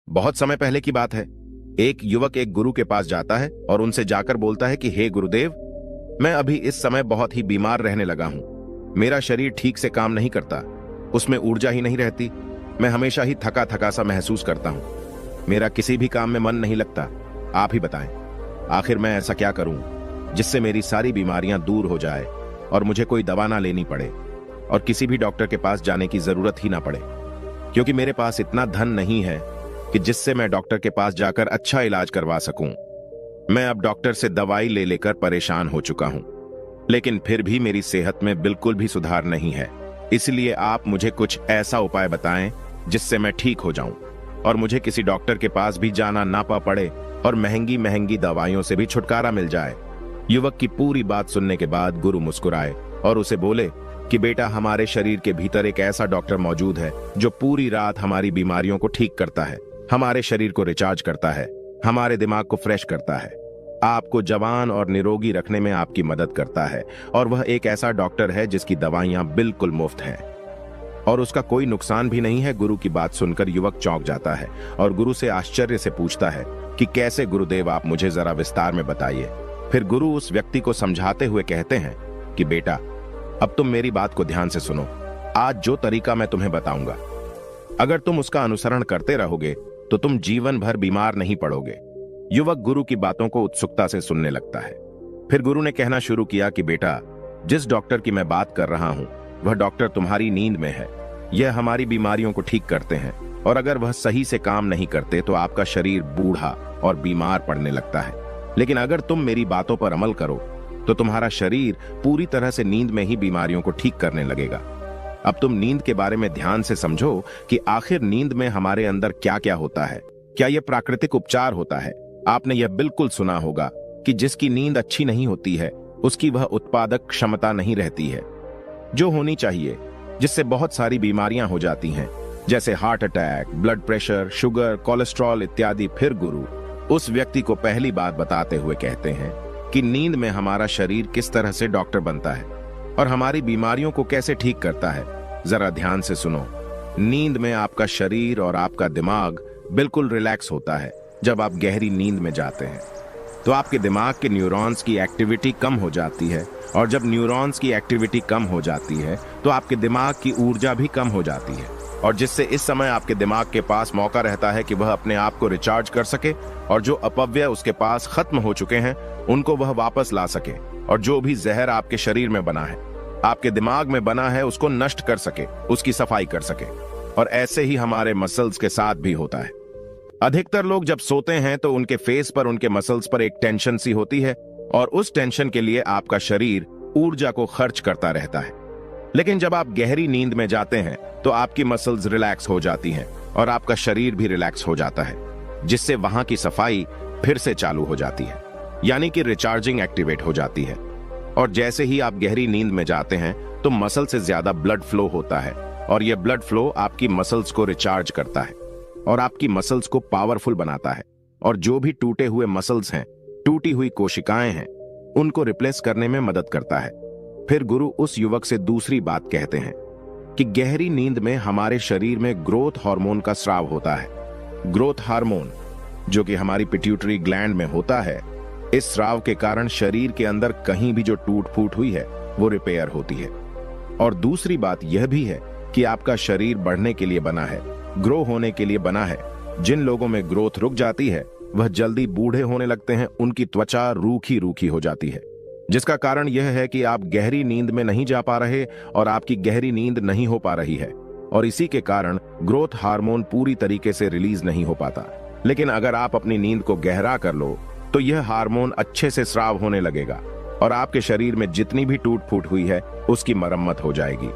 बहुत समय पहले की बात है। एक युवक एक गुरु के पास जाता है और उनसे जाकर बोलता है कि हे गुरुदेव, मैं अभी इस समय बहुत ही बीमार रहने लगा हूं। मेरा शरीर ठीक से काम नहीं करता, उसमें ऊर्जा ही नहीं रहती। मैं हमेशा ही थका थका सा महसूस करता हूं। मेरा किसी भी काम में मन नहीं लगता। आप ही बताएं, आखिर मैं ऐसा क्या करूं जिससे मेरी सारी बीमारियां दूर हो जाए और मुझे कोई दवा ना लेनी पड़े और किसी भी डॉक्टर के पास जाने की जरूरत ही ना पड़े, क्योंकि मेरे पास इतना धन नहीं है कि जिससे मैं डॉक्टर के पास जाकर अच्छा इलाज करवा सकूं। मैं अब डॉक्टर से दवाई ले लेकर परेशान हो चुका हूं, लेकिन फिर भी मेरी सेहत में बिल्कुल भी सुधार नहीं है। इसलिए आप मुझे कुछ ऐसा उपाय बताएं जिससे मैं ठीक हो जाऊं और मुझे किसी डॉक्टर के पास भी जाना ना पड़े और महंगी महंगी दवाइयों से भी छुटकारा मिल जाए। युवक की पूरी बात सुनने के बाद गुरु मुस्कुराए और उसे बोले कि बेटा, हमारे शरीर के भीतर एक ऐसा डॉक्टर मौजूद है जो पूरी रात हमारी बीमारियों को ठीक करता है, हमारे शरीर को रिचार्ज करता है, हमारे दिमाग को फ्रेश करता है, आपको जवान और निरोगी रखने में आपकी मदद करता है। और वह एक ऐसा डॉक्टर है जिसकी दवाइयां बिल्कुल मुफ्त हैं और उसका कोई नुकसान भी नहीं है। गुरु की बात सुनकर युवक चौंक जाता है और गुरु से आश्चर्य से पूछता है कि कैसे गुरुदेव, आप मुझे जरा विस्तार में बताइए। फिर गुरु उस व्यक्ति को समझाते हुए कहते हैं कि बेटा, अब तुम मेरी बात को ध्यान से सुनो। आज जो तरीका मैं तुम्हें बताऊंगा, अगर तुम उसका अनुसरण करते रहोगे तो तुम जीवन भर बीमार नहीं पड़ोगे। युवक गुरु की बातों को उत्सुकता से सुनने लगता है। फिर गुरु ने कहना शुरू किया कि बेटा, जिस डॉक्टर की मैं बात कर रहा हूं वह डॉक्टर तुम्हारी नींद में है। यह हमारी बीमारियों को ठीक करते हैं और अगर वह सही से काम नहीं करते तो आपका शरीर बूढ़ा और बीमार पड़ने लगता है। लेकिन अगर तुम मेरी बातों पर अमल करो तो तुम्हारा शरीर पूरी तरह से नींद में ही बीमारियों को ठीक करने लगेगा। अब तुम नींद के बारे में ध्यान से समझो कि आखिर नींद में हमारे अंदर क्या क्या होता है। क्या यह प्राकृतिक उपचार होता है? आपने यह बिल्कुल सुना होगा कि जिसकी नींद अच्छी नहीं होती है उसकी वह उत्पादक क्षमता नहीं रहती है जो होनी चाहिए, जिससे बहुत सारी बीमारियां हो जाती हैं, जैसे heart attack, blood pressure, sugar, cholesterol इत्यादि। फिर गुरु उस व्यक्ति को पहली बात बताते हुए कहते हैं कि नींद में हमारा शरीर किस तरह से डॉक्टर बनता है और हमारी बीमारियों को कैसे ठीक करता है। जरा ध्यान से सुनो। नींद में आपका शरीर और आपका दिमाग बिल्कुल रिलैक्स होता है। जब आप गहरी नींद में जाते हैं तो आपके दिमाग के न्यूरॉन्स की एक्टिविटी कम हो जाती है और जब न्यूरॉन्स की एक्टिविटी कम हो जाती है तो आपके दिमाग की ऊर्जा भी कम हो जाती है और जिससे इस समय आपके दिमाग के पास मौका रहता है कि वह अपने आप को रिचार्ज कर सके और जो अपव्यय उसके पास खत्म हो चुके हैं उनको वह वापस ला सके और जो भी जहर आपके शरीर में बना है, आपके दिमाग में बना है, उसको नष्ट कर सके, उसकी सफाई कर सके। और ऐसे ही हमारे मसल्स के साथ भी होता है। अधिकतर लोग जब सोते हैं तो उनके फेस पर, उनके मसल्स पर एक टेंशन सी होती है और उस टेंशन के लिए आपका शरीर ऊर्जा को खर्च करता रहता है। लेकिन जब आप गहरी नींद में जाते हैं तो आपकी मसल्स रिलैक्स हो जाती हैं और आपका शरीर भी रिलैक्स हो जाता है, जिससे वहां की सफाई फिर से चालू हो जाती है, यानी कि रिचार्जिंग एक्टिवेट हो जाती है। और जैसे ही आप गहरी नींद में जाते हैं तो मसल से ज्यादा ब्लड फ्लो होता है और यह ब्लड फ्लो आपकी मसल्स को रिचार्ज करता है और आपकी मसल्स को पावरफुल बनाता है और जो भी टूटे हुए मसल्स हैं, टूटी हुई कोशिकाएं हैं, उनको रिप्लेस करने में मदद करता है। फिर गुरु उस युवक से दूसरी बात कहते हैं कि गहरी नींद में हमारे शरीर में ग्रोथ हार्मोन का स्राव होता है। ग्रोथ हार्मोन जो कि हमारी पिट्यूटरी ग्लैंड में होता है, इस स्राव के कारण शरीर के अंदर कहीं भी जो टूट फूट हुई है वो रिपेयर होती है। और दूसरी बात यह भी है कि आपका शरीर बढ़ने के लिए बना है, ग्रो होने के लिए बना है। जिन लोगों में ग्रोथ रुक जाती है वह जल्दी बूढ़े होने लगते हैं, उनकी त्वचा रूखी रूखी हो जाती है, जिसका कारण यह है कि आप गहरी नींद में नहीं जा पा रहे और आपकी गहरी नींद नहीं हो पा रही है और इसी के कारण ग्रोथ हार्मोन पूरी तरीके से रिलीज नहीं हो पाता। लेकिन अगर आप अपनी नींद को गहरा कर लो तो यह हार्मोन अच्छे से स्राव होने लगेगा और आपके शरीर में जितनी भी टूट फूट हुई है उसकी मरम्मत हो जाएगी।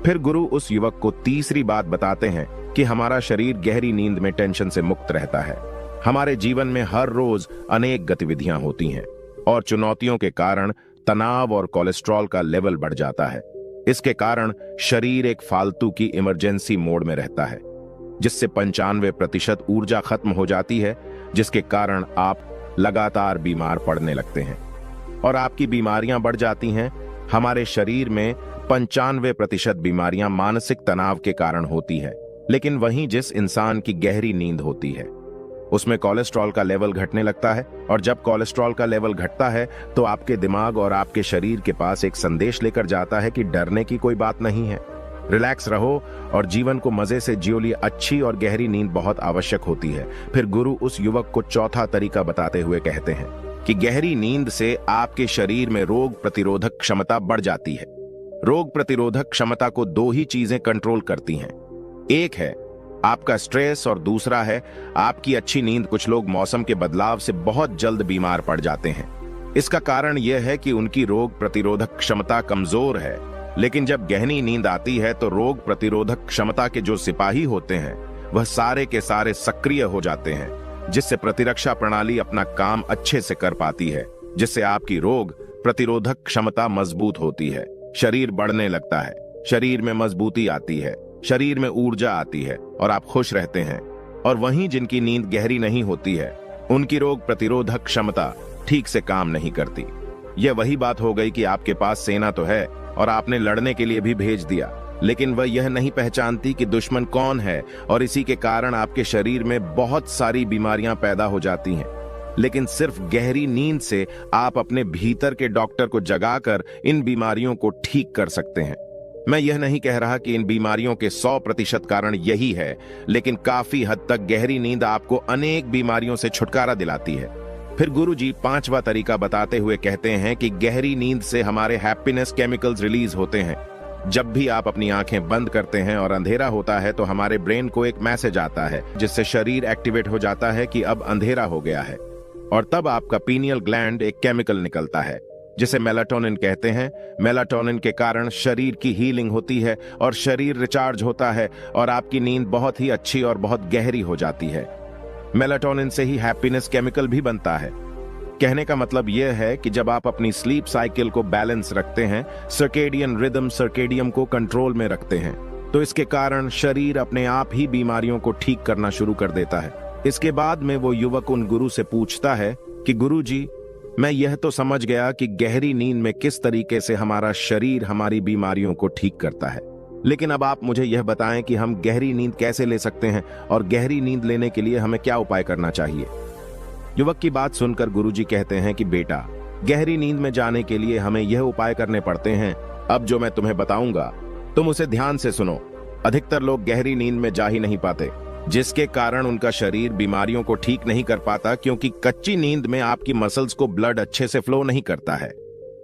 फिर गुरु उस युवक को तीसरी बात बताते हैं कि हमारा शरीर गहरी नींद में टेंशन से मुक्त रहता है। हमारे जीवन में हर रोज अनेक गतिविधियां होती हैं और चुनौतियों के कारण तनाव और कोलेस्ट्रॉल का लेवल बढ़ जाता है। इसके कारण शरीर एक फालतू की इमरजेंसी मोड में रहता है, जिससे 95% ऊर्जा खत्म हो जाती है, जिसके कारण आप लगातार बीमार पड़ने लगते हैं और आपकी बीमारियां बढ़ जाती हैं। हमारे शरीर में 95% बीमारियां मानसिक तनाव के कारण होती है, लेकिन वहीं जिस इंसान की गहरी नींद होती है उसमें कोलेस्ट्रॉल का लेवल घटने लगता है, और जब कोलेस्ट्रॉल का लेवल घटता है तो आपके दिमाग और आपके शरीर के पास एक संदेश लेकर जाता है कि डरने की कोई बात नहीं है, रिलैक्स रहो और जीवन को मजे से जियो। लिए अच्छी और गहरी नींद बहुत आवश्यक होती है। फिर गुरु उस युवक को चौथा तरीका बताते हुए कहते हैं कि गहरी नींद से आपके शरीर में रोग प्रतिरोधक क्षमता बढ़ जाती है। रोग प्रतिरोधक क्षमता को दो ही चीजें कंट्रोल करती हैं, एक है आपका स्ट्रेस और दूसरा है आपकी अच्छी नींद। कुछ लोग मौसम के बदलाव से बहुत जल्द बीमार पड़ जाते हैं। इसका कारण यह है कि उनकी रोग प्रतिरोधक क्षमता कमजोर है, लेकिन जब गहरी नींद आती है तो रोग प्रतिरोधक क्षमता के जो सिपाही होते हैं वह सारे के सारे सक्रिय हो जाते हैं, जिससे प्रतिरक्षा प्रणाली अपना काम अच्छे से कर पाती है, जिससे आपकी रोग प्रतिरोधक क्षमता मजबूत होती है। शरीर बढ़ने लगता है, शरीर में मजबूती आती है, शरीर में ऊर्जा आती है और आप खुश रहते हैं। और वहीं जिनकी नींद गहरी नहीं होती है उनकी रोग प्रतिरोधक क्षमता ठीक से काम नहीं करती। यह वही बात हो गई कि आपके पास सेना तो है और आपने लड़ने के लिए भी भेज दिया, लेकिन वह यह नहीं पहचानती कि दुश्मन कौन है, और इसी के कारण आपके शरीर में बहुत सारी बीमारियां पैदा हो जाती हैं। लेकिन सिर्फ गहरी नींद से आप अपने भीतर के डॉक्टर को जगाकर इन बीमारियों को ठीक कर सकते हैं। मैं यह नहीं कह रहा कि इन बीमारियों के 100% कारण यही है, लेकिन काफी हद तक गहरी नींद आपको अनेक बीमारियों से छुटकारा दिलाती है। फिर गुरुजी पांचवा तरीका बताते हुए कहते हैं कि गहरी नींद से हमारे हैप्पीनेस केमिकल्स रिलीज होते हैं। जब भी आप अपनी आंखें बंद करते हैं और अंधेरा होता है तो हमारे ब्रेन को एक मैसेज आता है, जिससे शरीर एक्टिवेट हो जाता है कि अब अंधेरा हो गया है, और तब आपका पीनियल ग्लैंड एक केमिकल निकलता है जिसे मेलाटोनिन कहते हैं। मेलाटोनिन के कारण शरीर की हीलिंग होती है और शरीर रिचार्ज होता है और आपकी नींद बहुत ही अच्छी और बहुत गहरी हो जाती है। मेलाटोनिन से ही हैप्पीनेस केमिकल भी बनता है। कहने का मतलब यह है कि जब आप अपनी स्लीप साइकिल को बैलेंस रखते हैं, सर्केडियन रिदम सर्केडियम को कंट्रोल में रखते हैं, तो इसके कारण शरीर अपने आप ही बीमारियों को ठीक करना शुरू कर देता है। इसके बाद में वो युवक उन गुरु से पूछता है कि गुरुजी, मैं यह तो समझ गया कि गहरी नींद में किस तरीके से हमारा शरीर हमारी बीमारियों को ठीक करता है, लेकिन अब आप मुझे यह बताएं कि हम गहरी नींद कैसे ले सकते हैं और गहरी नींद लेने के लिए हमें क्या उपाय करना चाहिए। युवक की बात सुनकर गुरुजी कहते हैं कि बेटा, गहरी नींद में जाने के लिए हमें यह उपाय करने पड़ते हैं। अब जो मैं तुम्हें बताऊंगा तुम उसे ध्यान से सुनो। अधिकतर लोग गहरी नींद में जा ही नहीं पाते, जिसके कारण उनका शरीर बीमारियों को ठीक नहीं कर पाता, क्योंकि कच्ची नींद में आपकी मसल्स को ब्लड अच्छे से फ्लो नहीं करता है,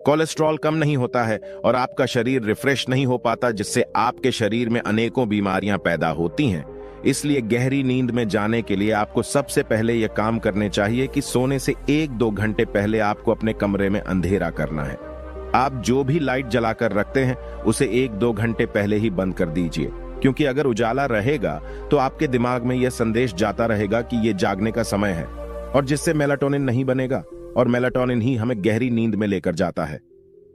कोलेस्ट्रॉल कम नहीं होता है और आपका शरीर रिफ्रेश नहीं हो पाता, जिससे आपके शरीर में अनेकों बीमारियां पैदा होती हैं। इसलिए गहरी नींद में जाने के लिए आपको सबसे पहले यह काम करने चाहिए कि सोने से 1-2 घंटे पहले आपको अपने कमरे में अंधेरा करना है। आप जो भी लाइट जलाकर रखते हैं उसे 1-2 घंटे पहले ही बंद कर दीजिए, क्योंकि अगर उजाला रहेगा तो आपके दिमाग में यह संदेश जाता रहेगा कि यह जागने का समय है, और जिससे मेलाटोनिन नहीं बनेगा, और मेलाटोनिन ही हमें गहरी नींद में लेकर जाता है।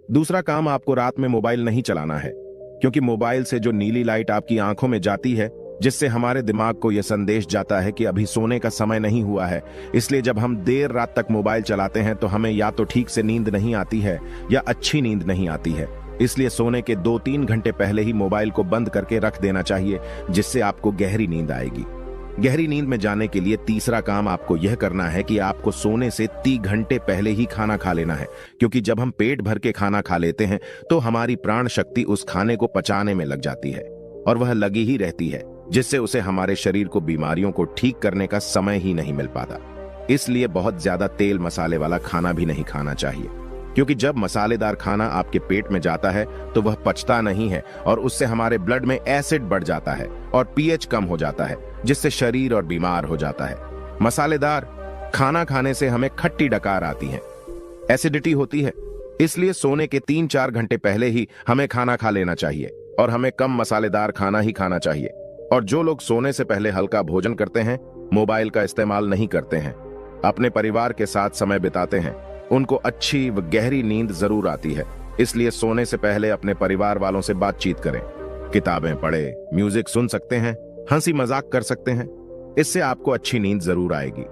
दूसरा काम, आपको रात में मोबाइल नहीं चलाना है, क्योंकि मोबाइल से जो नीली लाइट आपकी आंखों में जाती है, जिससे हमारे दिमाग को यह संदेश जाता है कि अभी सोने का समय नहीं हुआ है। इसलिए जब हम देर रात तक मोबाइल चलाते हैं तो हमें या तो ठीक से नींद नहीं आती है या अच्छी नींद नहीं आती है। इसलिए सोने के 2-3 घंटे पहले ही मोबाइल को बंद करके रख देना चाहिए, जिससे आपको गहरी नींद आएगी। गहरी नींद में जाने के लिए तीसरा काम आपको यह करना है कि आपको सोने से 3 घंटे पहले ही खाना खा लेना है, क्योंकि जब हम पेट भर के खाना खा लेते हैं तो हमारी प्राण शक्ति उस खाने को पचाने में लग जाती है, और वह लगी ही रहती है, जिससे उसे हमारे शरीर को बीमारियों को ठीक करने का समय ही नहीं मिल पाता। इसलिए बहुत ज्यादा तेल मसाले वाला खाना भी नहीं खाना चाहिए, क्योंकि जब मसालेदार खाना आपके पेट में जाता है तो वह पचता नहीं है, और उससे हमारे ब्लड में एसिड बढ़ जाता है और पीएच कम हो जाता है, जिससे शरीर और बीमार हो जाता है। मसालेदार खाना खाने से हमें खट्टी डकार आती है, एसिडिटी होती है। इसलिए सोने के 3-4 घंटे पहले ही हमें खाना खा लेना चाहिए, और हमें कम मसालेदार खाना ही खाना चाहिए। और जो लोग सोने से पहले हल्का भोजन करते हैं, मोबाइल का इस्तेमाल नहीं करते हैं, अपने परिवार के साथ समय बिताते हैं, उनको अच्छी व गहरी नींद जरूर आती है। इसलिए सोने से पहले अपने परिवार वालों से बातचीत करें, किताबें पढ़े, म्यूजिक सुन सकते हैं, हंसी मजाक कर सकते हैं। इससे आपको अच्छी नींद जरूर आएगी।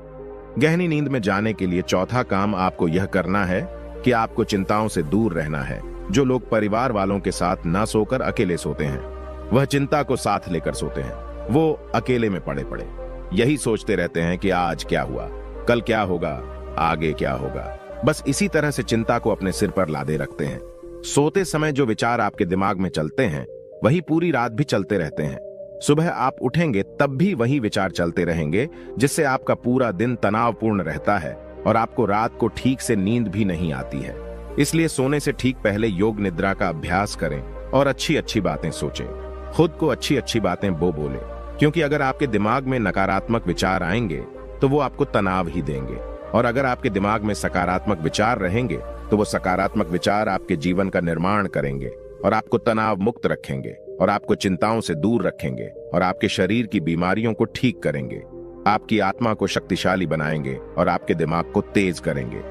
गहरी नींद में जाने के लिए चौथा काम आपको यह करना है कि आपको चिंताओं से दूर रहना है। जो लोग परिवार वालों के साथ ना सोकर अकेले सोते हैं, वह चिंता को साथ लेकर सोते हैं, वो अकेले में पड़े पड़े। यही सोचते रहते हैं कि आज क्या हुआ, कल क्या होगा, आगे क्या होगा। बस इसी तरह से चिंता को अपने सिर पर लादे रखते हैं। सोते समय जो विचार आपके दिमाग में चलते हैं वही पूरी रात भी चलते रहते हैं। सुबह आप उठेंगे तब भी वही विचार चलते रहेंगे, जिससे आपका पूरा दिन तनावपूर्ण रहता है और आपको रात को ठीक से नींद भी नहीं आती है। इसलिए सोने से ठीक पहले योग निद्रा का अभ्यास करें और अच्छी अच्छी बातें सोचें। खुद को अच्छी अच्छी बातें बोले, क्योंकि अगर आपके दिमाग में नकारात्मक विचार आएंगे तो वो आपको तनाव ही देंगे, और अगर आपके दिमाग में सकारात्मक विचार रहेंगे तो वो सकारात्मक विचार आपके जीवन का निर्माण करेंगे और आपको तनाव मुक्त रखेंगे और आपको चिंताओं से दूर रखेंगे और आपके शरीर की बीमारियों को ठीक करेंगे, आपकी आत्मा को शक्तिशाली बनाएंगे और आपके दिमाग को तेज करेंगे।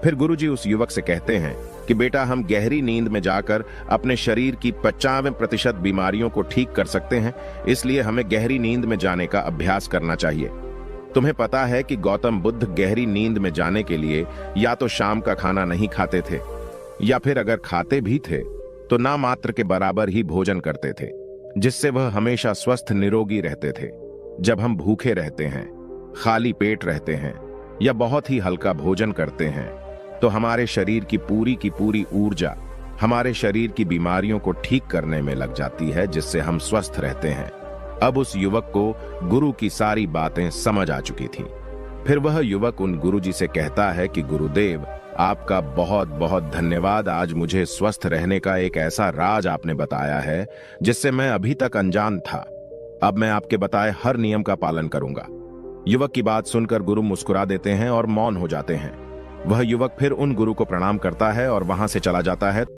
फिर गुरुजी उस युवक से कहते हैं कि बेटा, हम गहरी नींद में जाकर अपने शरीर की 95% बीमारियों को ठीक कर सकते हैं, इसलिए हमें गहरी नींद में जाने का अभ्यास करना चाहिए। तुम्हें पता है कि गौतम बुद्ध गहरी नींद में जाने के लिए या तो शाम का खाना नहीं खाते थे, या फिर अगर खाते भी थे तो ना मात्र के बराबर ही भोजन करते थे, जिससे वह हमेशा स्वस्थ निरोगी रहते थे। जब हम भूखे रहते हैं, खाली पेट रहते हैं या बहुत ही हल्का भोजन करते हैं तो हमारे शरीर की पूरी ऊर्जा हमारे शरीर की बीमारियों को ठीक करने में लग जाती है, जिससे हम स्वस्थ रहते हैं। अब उस युवक को गुरु की सारी बातें समझ आ चुकी थीं। फिर वह युवक उन गुरुजी से कहता है कि गुरुदेव, आपका बहुत बहुत धन्यवाद। आज मुझे स्वस्थ रहने का एक ऐसा राज आपने बताया है जिससे मैं अभी तक अनजान था। अब मैं आपके बताए हर नियम का पालन करूंगा। युवक की बात सुनकर गुरु मुस्कुरा देते हैं और मौन हो जाते हैं। वह युवक फिर उन गुरु को प्रणाम करता है और वहां से चला जाता है।